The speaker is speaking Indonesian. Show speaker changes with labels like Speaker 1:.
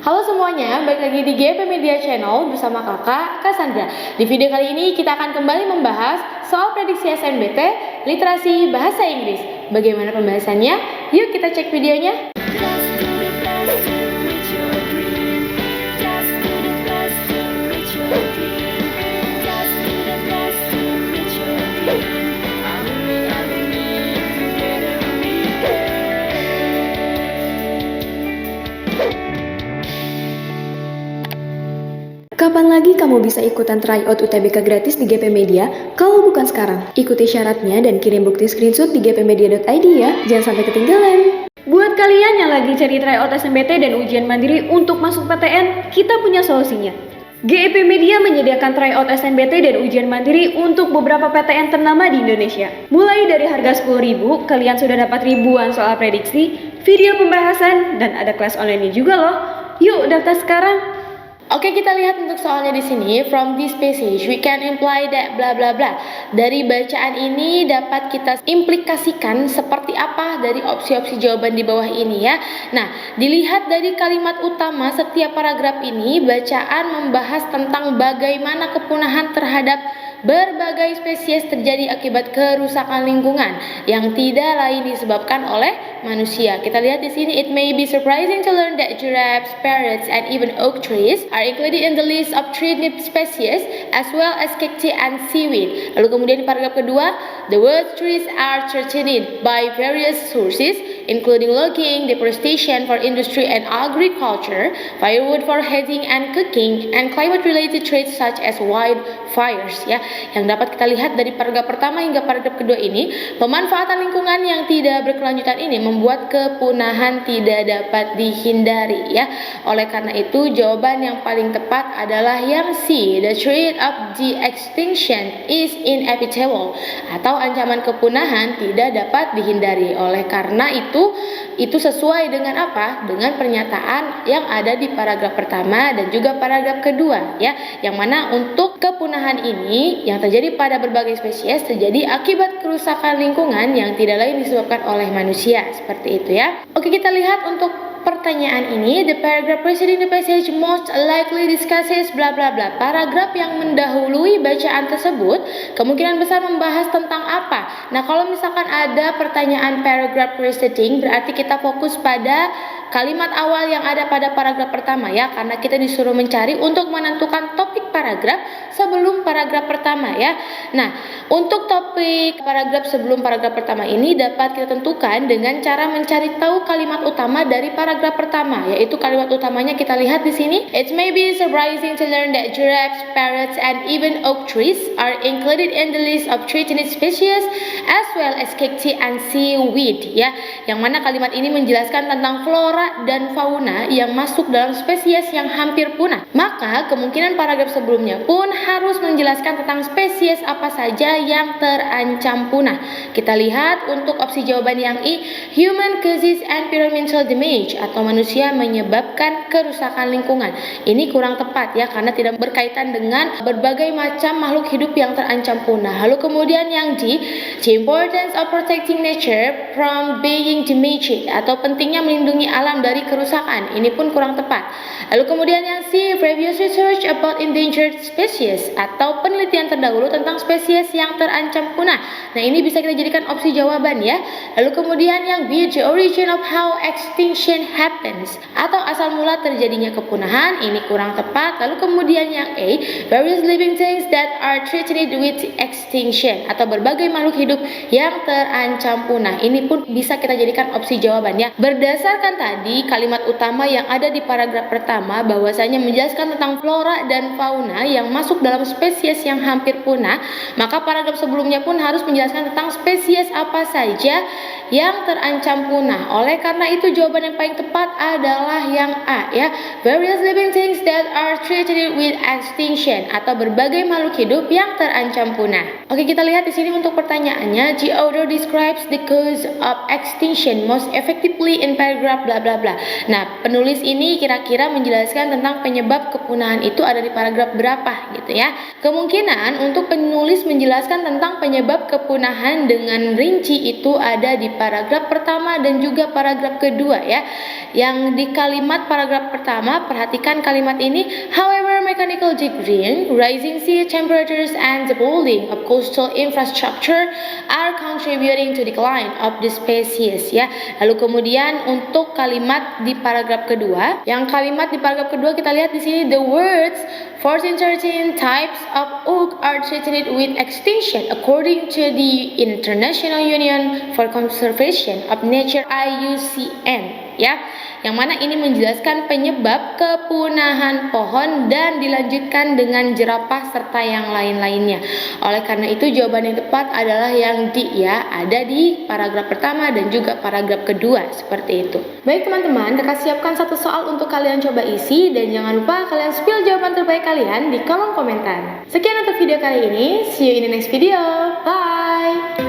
Speaker 1: Halo semuanya, balik lagi di GP Media Channel bersama kakak Cassandra. Di video kali ini kita akan kembali membahas soal prediksi SNBT literasi bahasa Inggris. Bagaimana pembahasannya? Yuk kita cek videonya.
Speaker 2: Kapan lagi kamu bisa ikutan tryout UTBK gratis di GP Media kalau bukan sekarang? Ikuti syaratnya dan kirim bukti screenshot di gpmedia.id ya, jangan sampai ketinggalan.
Speaker 3: Buat kalian yang lagi cari tryout SNBT dan ujian mandiri untuk masuk PTN, kita punya solusinya. GEP Media menyediakan tryout SNBT dan ujian mandiri untuk beberapa PTN ternama di Indonesia. Mulai dari harga 10.000, kalian sudah dapat ribuan soal prediksi, video pembahasan, dan ada kelas online juga loh. Yuk daftar sekarang.
Speaker 1: Oke, kita lihat untuk soalnya di sini. From this passage we can imply that bla bla bla. Dari bacaan ini dapat kita implikasikan seperti apa dari opsi-opsi jawaban di bawah ini ya. Nah, dilihat dari kalimat utama setiap paragraf ini, bacaan membahas tentang bagaimana kepunahan terhadap berbagai spesies terjadi akibat kerusakan lingkungan yang tidak lain disebabkan oleh manusia. Kita lihat di sini, it may be surprising to learn that giraffes, parrots, and even oak trees are included in the list of threatened species as well as cacti and seaweed. Lalu kemudian di paragraf kedua, the word trees are threatened by various sources including logging, deforestation for industry and agriculture, firewood for heating and cooking, and climate-related threats such as wildfires. Ya, yang dapat kita lihat dari paragraf pertama hingga paragraf kedua ini, pemanfaatan lingkungan yang tidak berkelanjutan ini membuat kepunahan tidak dapat dihindari. Ya, oleh karena itu jawaban yang paling tepat adalah yang C. The threat of the extinction is inevitable, atau ancaman kepunahan tidak dapat dihindari. Oleh karena itu sesuai dengan apa? Dengan pernyataan yang ada di paragraf pertama dan juga paragraf kedua ya. Yang mana untuk kepunahan ini yang terjadi pada berbagai spesies terjadi akibat kerusakan lingkungan yang tidak lain disebabkan oleh manusia. Seperti itu ya. Oke, kita lihat untuk pertanyaan ini, the paragraph preceding the passage most likely discusses bla bla bla. Paragraf yang mendahului bacaan tersebut kemungkinan besar membahas tentang apa? Nah, kalau misalkan ada pertanyaan paragraph preceding, berarti kita fokus pada kalimat awal yang ada pada paragraf pertama ya, karena kita disuruh mencari untuk menentukan topik paragraf sebelum paragraf pertama ya. Nah, untuk topik paragraf sebelum paragraf pertama ini dapat kita tentukan dengan cara mencari tahu kalimat utama dari paragraf pertama, yaitu kalimat utamanya kita lihat di sini. It may be surprising to learn that giraffes, parrots, and even oak trees are included in the list of threatened species as well as cacti and seaweed ya. Yang mana kalimat ini menjelaskan tentang flora dan fauna yang masuk dalam spesies yang hampir punah. Maka kemungkinan paragraf sebelumnya pun harus menjelaskan tentang spesies apa saja yang terancam punah. Kita lihat untuk opsi jawaban yang I, human causes environmental damage, atau manusia menyebabkan kerusakan lingkungan. Ini kurang tepat ya, karena tidak berkaitan dengan berbagai macam makhluk hidup yang terancam punah. Lalu kemudian yang D, the importance of protecting nature from being damaged, atau pentingnya melindungi alam dari kerusakan. Ini pun kurang tepat. Lalu kemudian yang C, previous research about endangered species, atau penelitian terdahulu tentang spesies yang terancam punah. Nah, ini bisa kita jadikan opsi jawaban ya. Lalu kemudian yang B, the origin of how extinction happens, atau asal mula terjadinya kepunahan. Ini kurang tepat. Lalu kemudian yang A, various living things that are threatened with extinction, atau berbagai makhluk hidup yang terancam punah. Ini pun bisa kita jadikan opsi jawaban ya. Berdasarkan tadi kalimat utama yang ada di paragraf pertama bahwasanya menjelaskan tentang flora dan fauna yang masuk dalam spesies yang hampir punah, maka paragraf sebelumnya pun harus menjelaskan tentang spesies apa saja yang terancam punah. Oleh karena itu jawaban yang paling tepat adalah yang A ya, various living things that are threatened with extinction, atau berbagai makhluk hidup yang terancam punah. Oke, kita lihat di sini untuk pertanyaannya, the author describes the cause of extinction most effectively in paragraph bla bla bla bla. Nah, penulis ini kira-kira menjelaskan tentang penyebab kepunahan itu ada di paragraf berapa gitu ya. Kemungkinan untuk penulis menjelaskan tentang penyebab kepunahan dengan rinci itu ada di paragraf pertama dan juga paragraf kedua ya. Yang di kalimat paragraf pertama, perhatikan kalimat ini, however mechanical degrading, rising sea temperatures and the building of coastal infrastructure are contributing to decline of the species ya. Lalu kemudian untuk kalimat di paragraf kedua, yang kalimat di paragraf kedua kita lihat di sini the words 14-13 types of oak are threatened with extinction according to the International Union for Conservation of Nature IUCN ya. Yang mana ini menjelaskan penyebab kepunahan pohon dan dilanjutkan dengan jerapah serta yang lain-lainnya. Oleh karena itu jawaban yang tepat adalah yang D ya, ada di paragraf pertama dan juga paragraf kedua seperti itu. Baik teman-teman, kakak siapkan satu soal untuk kalian coba isi dan jangan lupa kalian spill jawaban terbaik kalian di kolom komentar. Sekian untuk video kali ini, see you in the next video, bye!